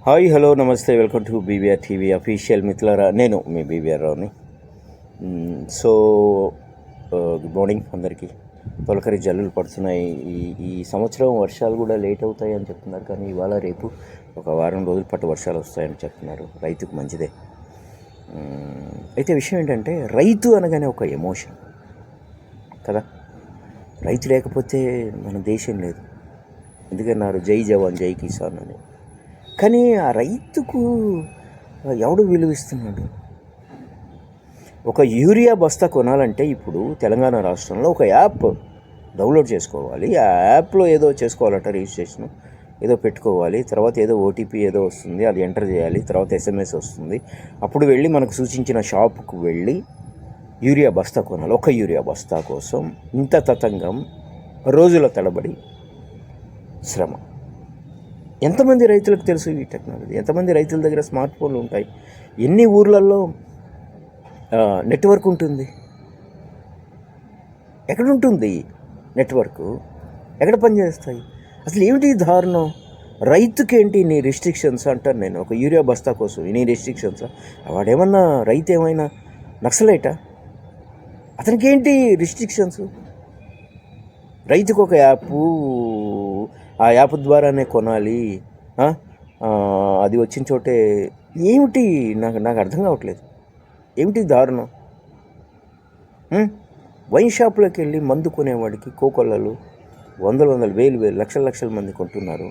Hi hello నమస్తే, welcome to BVR TV official. మిత్రులారా, నేను మీ బీవీఆర్ రావుని. సో గుడ్ మార్నింగ్ అందరికీ. తొలకరి జల్లులు పడుతున్నాయి. ఈ సంవత్సరం వర్షాలు కూడా లేట్ అవుతాయి అని చెప్తున్నారు, కానీ ఇవాళ రేపు ఒక వారం రోజుల పాటు వర్షాలు వస్తాయని చెప్తున్నారు. రైతుకు మంచిదే. అయితే విషయం ఏంటంటే, రైతు అనగానే ఒక ఎమోషన్ కదా. రైతు లేకపోతే మన దేశం లేదు. ఎందుకన్నారు జై జవాన్ జై కిసాన్ అని. కానీ ఆ రైతుకు ఎవడు విలువిస్తున్నాడు? ఒక యూరియా బస్తా కొనాలంటే ఇప్పుడు తెలంగాణ రాష్ట్రంలో ఒక యాప్ డౌన్లోడ్ చేసుకోవాలి. ఆ యాప్లో ఏదో చేసుకోవాలట, రిజిస్ట్రేషన్ ఏదో పెట్టుకోవాలి. తర్వాత ఏదో ఓటీపీ ఏదో వస్తుంది, అది ఎంటర్ చేయాలి. తర్వాత ఎస్ఎంఎస్ వస్తుంది. అప్పుడు వెళ్ళి మనకు సూచించిన షాపుకు వెళ్ళి యూరియా బస్తా కొనాలి. ఒక యూరియా బస్తా కోసం ఇంత తతంగం, రోజుల తడబడి శ్రమ. ఎంతమంది రైతులకు తెలుసు ఈ టెక్నాలజీ? ఎంతమంది రైతుల దగ్గర స్మార్ట్ ఫోన్లు ఉంటాయి? ఎన్ని ఊర్లలో నెట్వర్క్ ఉంటుంది? ఎక్కడుంటుంది నెట్వర్క్? ఎక్కడ పనిచేస్తాయి? అసలు ఏమిటి దారుణం? రైతుకేంటి నీ రిస్ట్రిక్షన్స్ అంటాను నేను. ఒక యూరియా బస్తా కోసం నీ రిస్ట్రిక్షన్స్? వాడేమన్నా రైతు ఏమైనా నక్సలైటా? అతనికి ఏంటి రిస్ట్రిక్షన్స్? రైతుకు ఒక యాపు, ఆ యాప్ ద్వారానే కొనాలి, అది వచ్చిన చోటే ఏమిటి? నాకు అర్థం కావట్లేదు. ఏమిటి దారుణం? వైన్ షాప్లోకి వెళ్ళి మందు కొనేవాడికి కోకొల్లలు వందల వేలు లక్షల మంది కొంటున్నారు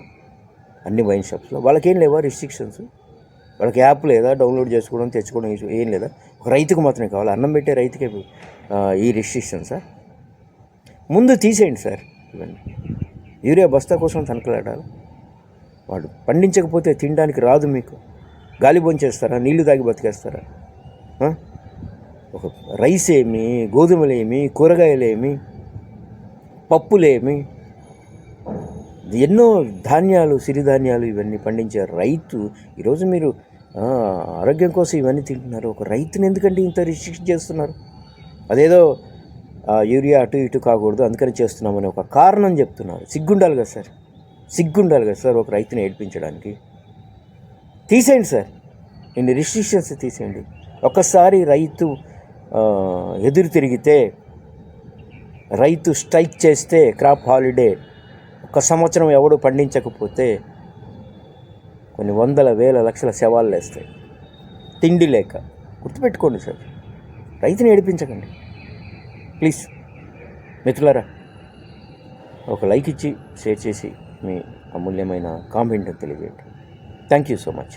అన్ని వైన్ షాప్స్లో. వాళ్ళకేం లేవా రిస్ట్రిక్షన్స్? వాళ్ళకి యాప్ లేదా? డౌన్లోడ్ చేసుకోవడం, తెచ్చుకోవడం ఏం లేదా? ఒక రైతుకు మాత్రమే కావాలి. అన్నం పెట్టే రైతుకే ఈ రిస్ట్రిక్షన్సా? ముందు తీసేయండి సార్ ఇవన్నీ. యూరియా బస్తా కోసం తనకలాడాలి. వాడు పండించకపోతే తినడానికి రాదు మీకు. గాలి భోంచేస్తారా? నీళ్లు తాగి బతికేస్తారా? ఒక రైస్ ఏమి, గోధుమలేమి, కూరగాయలేమి, పప్పులేమి, ఎన్నో ధాన్యాలు, సిరిధాన్యాలు ఇవన్నీ పండించే రైతు ఈరోజు మీరు ఆరోగ్యం కోసం ఇవన్నీ తింటున్నారు. ఒక రైతుని ఎందుకంటే ఇంత రిస్ట్రిక్ట్ చేస్తున్నారు? అదేదో యూరియా అటు ఇటు కాకూడదు అందుకని చేస్తున్నామని ఒక కారణం చెప్తున్నారు. సిగ్గుండాలి కదా సార్, సిగ్గుండాలి కదా సార్ ఒక రైతుని ఏడ్పించడానికి. తీసేయండి సార్, ఇన్ని రిస్ట్రిక్షన్స్ తీసేయండి. ఒక్కసారి రైతు ఎదురు తిరిగితే, రైతు స్ట్రైక్ చేస్తే, క్రాప్ హాలిడే ఒక సంవత్సరం ఎవడు పండించకపోతే కొన్ని వందల వేల లక్షల శవాలు లేస్తాయి తిండి లేక. గుర్తుపెట్టుకోండి సార్, రైతుని ఏడిపించకండి ప్లీజ్. మిత్రులారా, ఒక లైక్ ఇచ్చి షేర్ చేసి మీ అమూల్యమైన కామెంట్ని తెలియజేయండి. Thank you so much.